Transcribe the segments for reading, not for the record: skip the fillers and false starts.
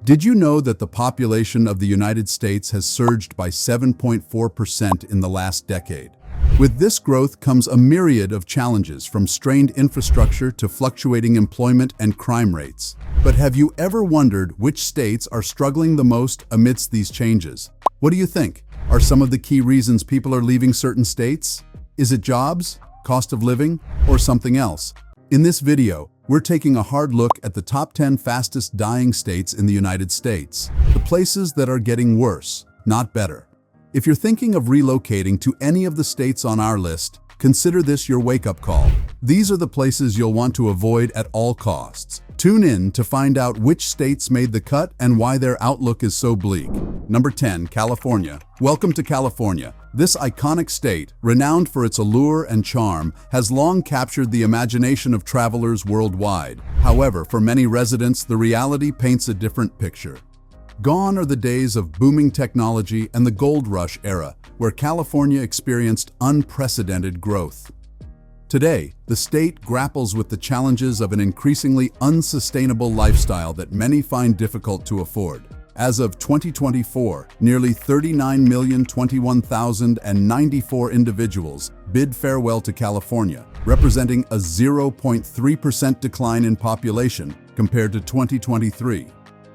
Did you know that the population of the United States has surged by 7.4% in the last decade? With this growth comes a myriad of challenges, from strained infrastructure to fluctuating employment and crime rates. But have you ever wondered which states are struggling the most amidst these changes? What do you think? Are some of the key reasons people are leaving certain states? Is it jobs, cost of living, or something else? In this video, we're taking a hard look at the top 10 fastest dying states in the United States, the places that are getting worse, not better. If you're thinking of relocating to any of the states on our list, consider this your wake-up call. These are the places you'll want to avoid at all costs. Tune in to find out which states made the cut and why their outlook is so bleak. Number 10, California. Welcome to California. This iconic state, renowned for its allure and charm, has long captured the imagination of travelers worldwide. However, for many residents, the reality paints a different picture. Gone are the days of booming technology and the gold rush era, where California experienced unprecedented growth. Today, the state grapples with the challenges of an increasingly unsustainable lifestyle that many find difficult to afford. As of 2024, nearly 39,021,094 individuals bid farewell to California, representing a 0.3% decline in population compared to 2023.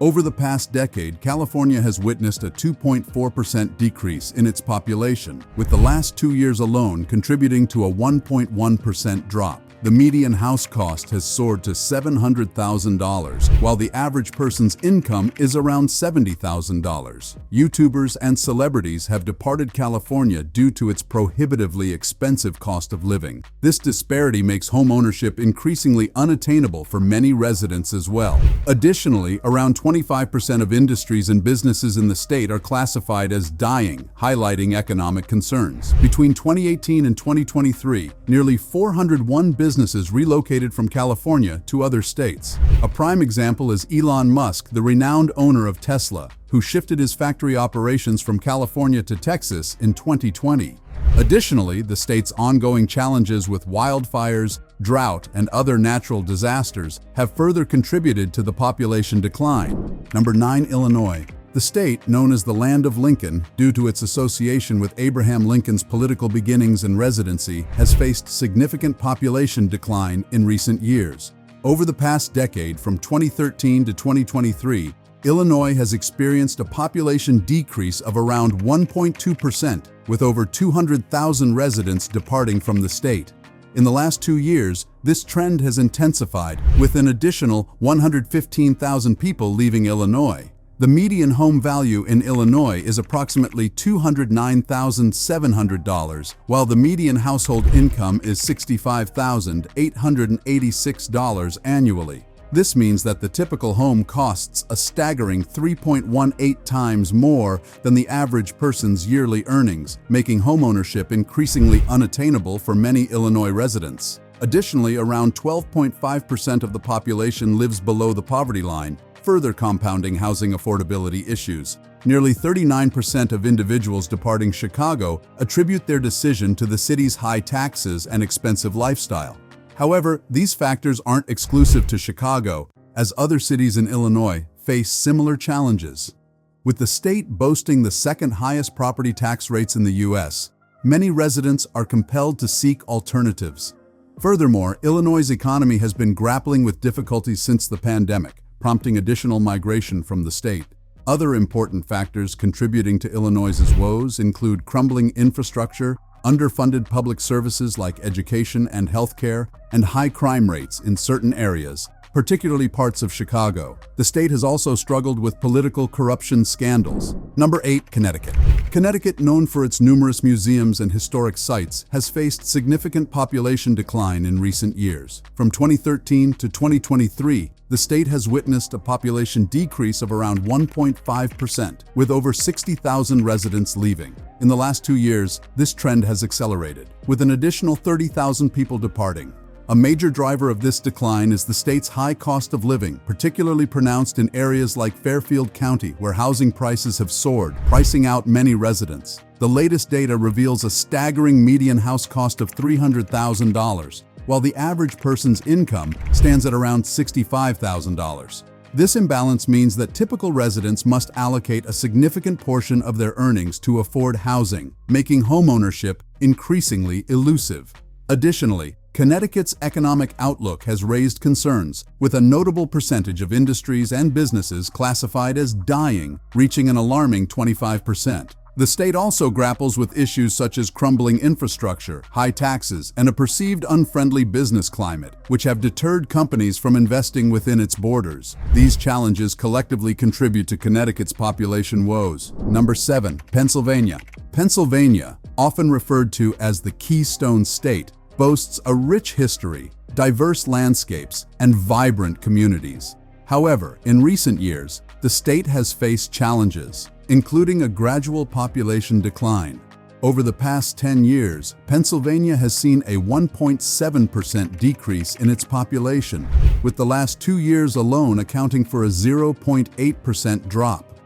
Over the past decade, California has witnessed a 2.4% decrease in its population, with the last 2 years alone contributing to a 1.1% drop. The median house cost has soared to $700,000, while the average person's income is around $70,000. YouTubers and celebrities have departed California due to its prohibitively expensive cost of living. This disparity makes homeownership increasingly unattainable for many residents as well. Additionally, around 25% of industries and businesses in the state are classified as dying, highlighting economic concerns. Between 2018 and 2023, nearly 401 businesses relocated from California to other states. A prime example is Elon Musk, the renowned owner of Tesla, who shifted his factory operations from California to Texas in 2020. Additionally, the state's ongoing challenges with wildfires, drought, and other natural disasters have further contributed to the population decline. Number 9, Illinois. The state, known as the Land of Lincoln, due to its association with Abraham Lincoln's political beginnings and residency, has faced significant population decline in recent years. Over the past decade, from 2013 to 2023, Illinois has experienced a population decrease of around 1.2%, with over 200,000 residents departing from the state. In the last 2 years, this trend has intensified, with an additional 115,000 people leaving Illinois. The median home value in Illinois is approximately $209,700, while the median household income is $65,886 annually. This means that the typical home costs a staggering 3.18 times more than the average person's yearly earnings, making homeownership increasingly unattainable for many Illinois residents. Additionally, around 12.5% of the population lives below the poverty line, further compounding housing affordability issues. Nearly 39% of individuals departing Chicago attribute their decision to the city's high taxes and expensive lifestyle. However, these factors aren't exclusive to Chicago, as other cities in Illinois face similar challenges. With the state boasting the second highest property tax rates in the U.S., many residents are compelled to seek alternatives. Furthermore, Illinois' economy has been grappling with difficulties since the pandemic, prompting additional migration from the state. Other important factors contributing to Illinois' woes include crumbling infrastructure, underfunded public services like education and healthcare, and high crime rates in certain areas, particularly parts of Chicago. The state has also struggled with political corruption scandals. Number 8, Connecticut. Connecticut, known for its numerous museums and historic sites, has faced significant population decline in recent years. From 2013 to 2023, the state has witnessed a population decrease of around 1.5%, with over 60,000 residents leaving. In the last 2 years, this trend has accelerated, with an additional 30,000 people departing. A major driver of this decline is the state's high cost of living, particularly pronounced in areas like Fairfield County, where housing prices have soared, pricing out many residents. The latest data reveals a staggering median house cost of $300,000, while the average person's income stands at around $65,000. This imbalance means that typical residents must allocate a significant portion of their earnings to afford housing, making homeownership increasingly elusive. Additionally, Connecticut's economic outlook has raised concerns, with a notable percentage of industries and businesses classified as dying, reaching an alarming 25%. The state also grapples with issues such as crumbling infrastructure, high taxes, and a perceived unfriendly business climate, which have deterred companies from investing within its borders. These challenges collectively contribute to Connecticut's population woes. Number 7. Pennsylvania. Pennsylvania, often referred to as the Keystone State, boasts a rich history, diverse landscapes, and vibrant communities. However, in recent years, the state has faced challenges, including a gradual population decline. Over the past 10 years, Pennsylvania has seen a 1.7% decrease in its population, with the last 2 years alone accounting for a 0.8% drop.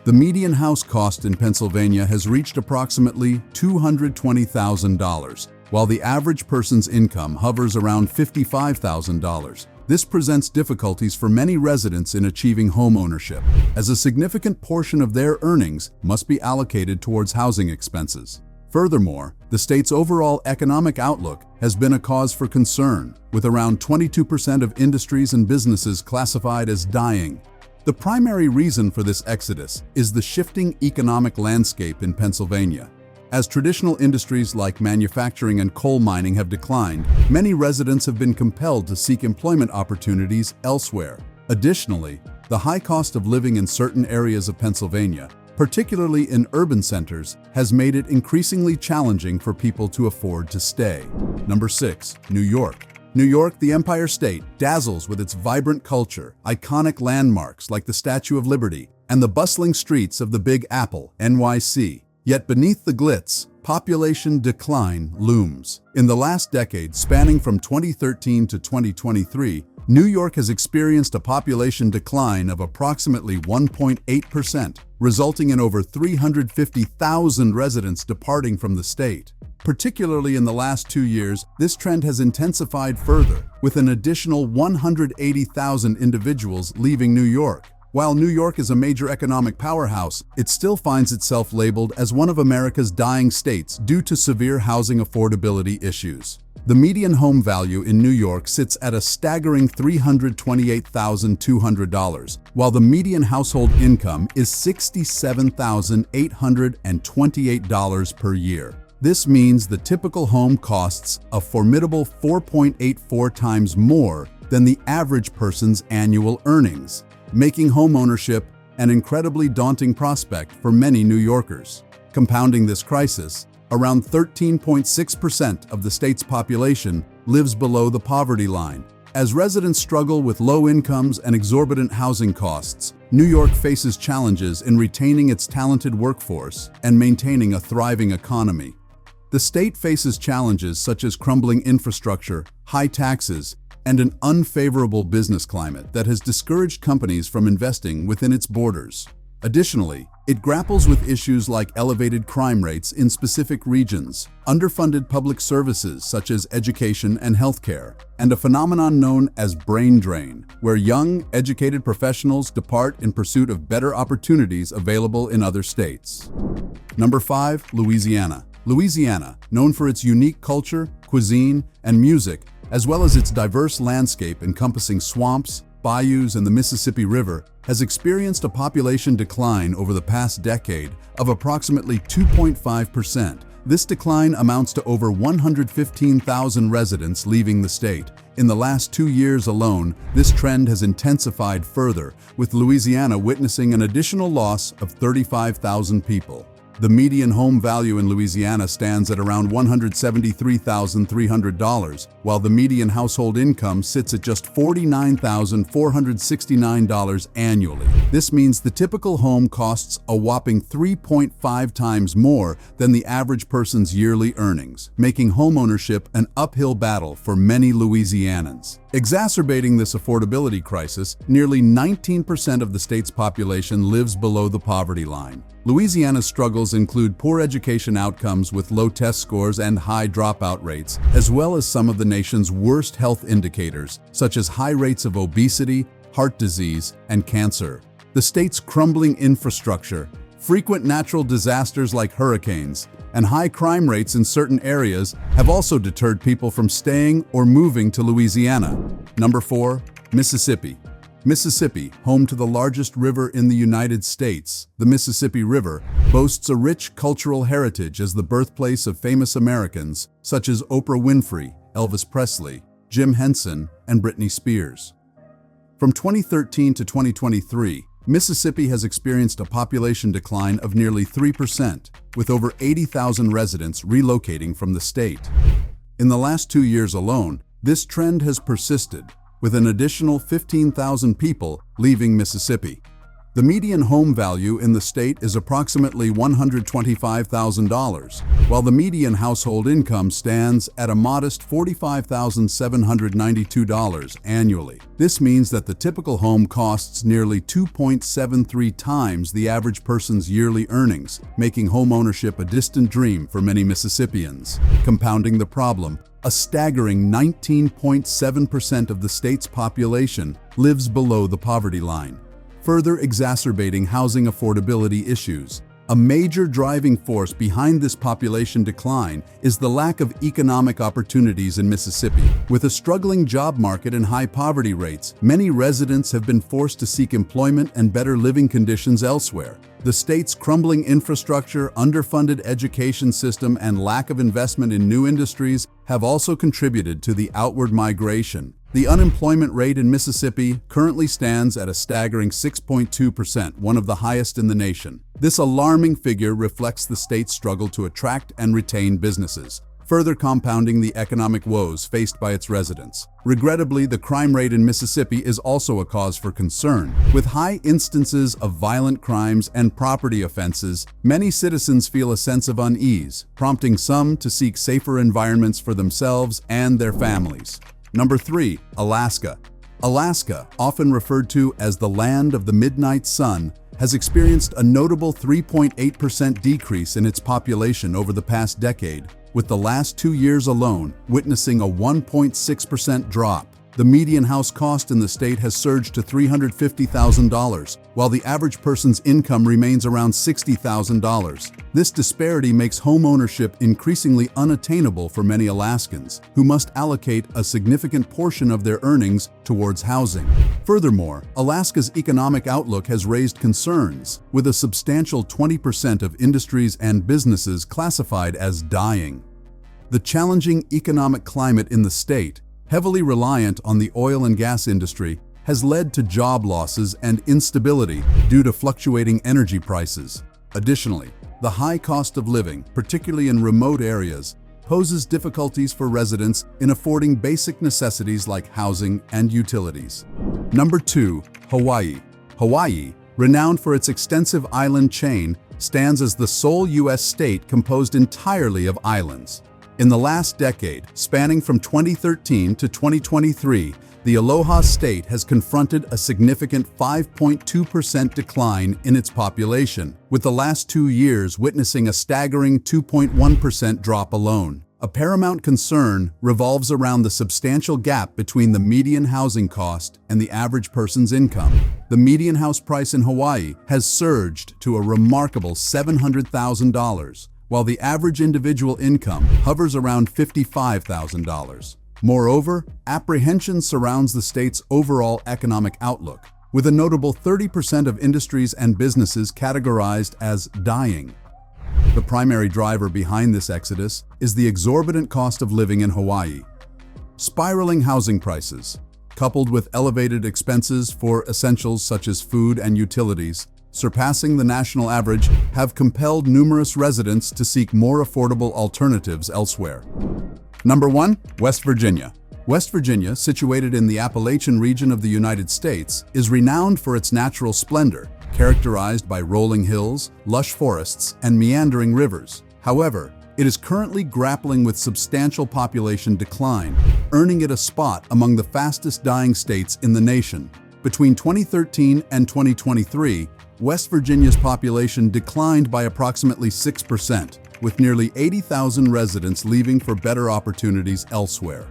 The median house cost in Pennsylvania has reached approximately $220,000, while the average person's income hovers around $55,000. This presents difficulties for many residents in achieving home ownership, as a significant portion of their earnings must be allocated towards housing expenses. Furthermore, the state's overall economic outlook has been a cause for concern, with around 22% of industries and businesses classified as dying. The primary reason for this exodus is the shifting economic landscape in Pennsylvania. As traditional industries like manufacturing and coal mining have declined, many residents have been compelled to seek employment opportunities elsewhere. Additionally, the high cost of living in certain areas of Pennsylvania, particularly in urban centers, has made it increasingly challenging for people to afford to stay. Number 6. New York. New York, the Empire State, dazzles with its vibrant culture, iconic landmarks like the Statue of Liberty, and the bustling streets of the Big Apple, NYC. Yet beneath the glitz, population decline looms. In the last decade, spanning from 2013 to 2023, New York has experienced a population decline of approximately 1.8%, resulting in over 350,000 residents departing from the state. Particularly in the last 2 years, this trend has intensified further, with an additional 180,000 individuals leaving New York. While New York is a major economic powerhouse, it still finds itself labeled as one of America's dying states due to severe housing affordability issues. The median home value in New York sits at a staggering $328,200, while the median household income is $67,828 per year. This means the typical home costs a formidable 4.84 times more than the average person's annual earnings, making homeownership an incredibly daunting prospect for many New Yorkers. Compounding this crisis, around 13.6% of the state's population lives below the poverty line. As residents struggle with low incomes and exorbitant housing costs, New York faces challenges in retaining its talented workforce and maintaining a thriving economy. The state faces challenges such as crumbling infrastructure, high taxes, and an unfavorable business climate that has discouraged companies from investing within its borders. Additionally, it grapples with issues like elevated crime rates in specific regions, underfunded public services such as education and healthcare, and a phenomenon known as brain drain, where young, educated professionals depart in pursuit of better opportunities available in other states. Number 5. Louisiana. Louisiana, known for its unique culture, cuisine, and music, as well as its diverse landscape encompassing swamps, bayous, and the Mississippi River, has experienced a population decline over the past decade of approximately 2.5%. This decline amounts to over 115,000 residents leaving the state. In the last 2 years alone, this trend has intensified further, with Louisiana witnessing an additional loss of 35,000 people. The median home value in Louisiana stands at around $173,300, while the median household income sits at just $49,469 annually. This means the typical home costs a whopping 3.5 times more than the average person's yearly earnings, making homeownership an uphill battle for many Louisianans. Exacerbating this affordability crisis, nearly 19% of the state's population lives below the poverty line. Louisiana's struggles include poor education outcomes with low test scores and high dropout rates, as well as some of the nation's worst health indicators, such as high rates of obesity, heart disease, and cancer. The state's crumbling infrastructure, frequent natural disasters like hurricanes, and high crime rates in certain areas have also deterred people from staying or moving to Louisiana. Number 4. Mississippi. Mississippi, home to the largest river in the United States, the Mississippi River, boasts a rich cultural heritage as the birthplace of famous Americans such as Oprah Winfrey, Elvis Presley, Jim Henson, and Britney Spears. From 2013 to 2023, Mississippi has experienced a population decline of nearly 3%, with over 80,000 residents relocating from the state. In the last 2 years alone, this trend has persisted, with an additional 15,000 people leaving Mississippi. The median home value in the state is approximately $125,000, while the median household income stands at a modest $45,792 annually. This means that the typical home costs nearly 2.73 times the average person's yearly earnings, making homeownership a distant dream for many Mississippians. Compounding the problem, a staggering 19.7% of the state's population lives below the poverty line, further exacerbating housing affordability issues. A major driving force behind this population decline is the lack of economic opportunities in Mississippi. With a struggling job market and high poverty rates, many residents have been forced to seek employment and better living conditions elsewhere. The state's crumbling infrastructure, underfunded education system, and lack of investment in new industries have also contributed to the outward migration. The unemployment rate in Mississippi currently stands at a staggering 6.2%, one of the highest in the nation. This alarming figure reflects the state's struggle to attract and retain businesses, further compounding the economic woes faced by its residents. Regrettably, the crime rate in Mississippi is also a cause for concern. With high instances of violent crimes and property offenses, many citizens feel a sense of unease, prompting some to seek safer environments for themselves and their families. Number 3. Alaska. Alaska, often referred to as the land of the midnight sun, has experienced a notable 3.8% decrease in its population over the past decade, with the last 2 years alone witnessing a 1.6% drop. The median house cost in the state has surged to $350,000, while the average person's income remains around $60,000. This disparity makes homeownership increasingly unattainable for many Alaskans, who must allocate a significant portion of their earnings towards housing. Furthermore, Alaska's economic outlook has raised concerns, with a substantial 20% of industries and businesses classified as dying. The challenging economic climate in the state, heavily reliant on the oil and gas industry, has led to job losses and instability due to fluctuating energy prices. Additionally, the high cost of living, particularly in remote areas, poses difficulties for residents in affording basic necessities like housing and utilities. Number 2. Hawaii. Hawaii, renowned for its extensive island chain, stands as the sole U.S. state composed entirely of islands. In the last decade, spanning from 2013 to 2023, the Aloha State has confronted a significant 5.2% decline in its population, with the last 2 years witnessing a staggering 2.1% drop alone. A paramount concern revolves around the substantial gap between the median housing cost and the average person's income. The median house price in Hawaii has surged to a remarkable $700,000. While the average individual income hovers around $55,000. Moreover, apprehension surrounds the state's overall economic outlook, with a notable 30% of industries and businesses categorized as dying. The primary driver behind this exodus is the exorbitant cost of living in Hawaii. Spiraling housing prices, coupled with elevated expenses for essentials such as food and utilities, surpassing the national average, have compelled numerous residents to seek more affordable alternatives elsewhere. Number 1. West Virginia. West Virginia, situated in the Appalachian region of the United States, is renowned for its natural splendor, characterized by rolling hills, lush forests, and meandering rivers. However, it is currently grappling with substantial population decline, earning it a spot among the fastest dying states in the nation. Between 2013 and 2023, West Virginia's population declined by approximately 6%, with nearly 80,000 residents leaving for better opportunities elsewhere.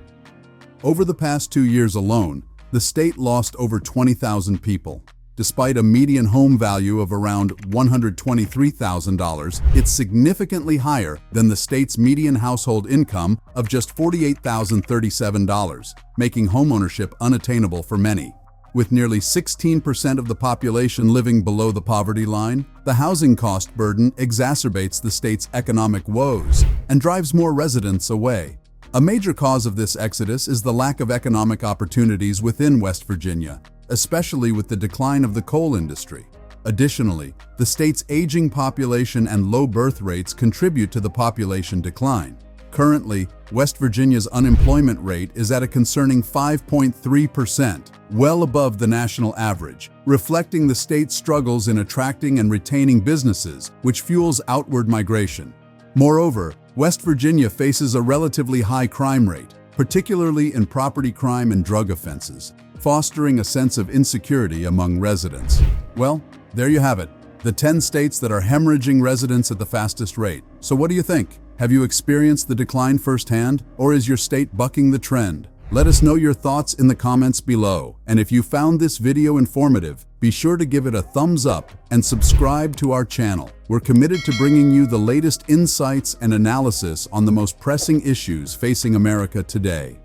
Over the past 2 years alone, the state lost over 20,000 people. Despite a median home value of around $123,000, it's significantly higher than the state's median household income of just $48,037, making homeownership unattainable for many. With nearly 16% of the population living below the poverty line, the housing cost burden exacerbates the state's economic woes and drives more residents away. A major cause of this exodus is the lack of economic opportunities within West Virginia, especially with the decline of the coal industry. Additionally, the state's aging population and low birth rates contribute to the population decline. Currently, West Virginia's unemployment rate is at a concerning 5.3%, well above the national average, reflecting the state's struggles in attracting and retaining businesses, which fuels outward migration. Moreover, West Virginia faces a relatively high crime rate, particularly in property crime and drug offenses, fostering a sense of insecurity among residents. Well, there you have it, the 10 states that are hemorrhaging residents at the fastest rate. So what do you think? Have you experienced the decline firsthand, or is your state bucking the trend? Let us know your thoughts in the comments below. And if you found this video informative, be sure to give it a thumbs up and subscribe to our channel. We're committed to bringing you the latest insights and analysis on the most pressing issues facing America today.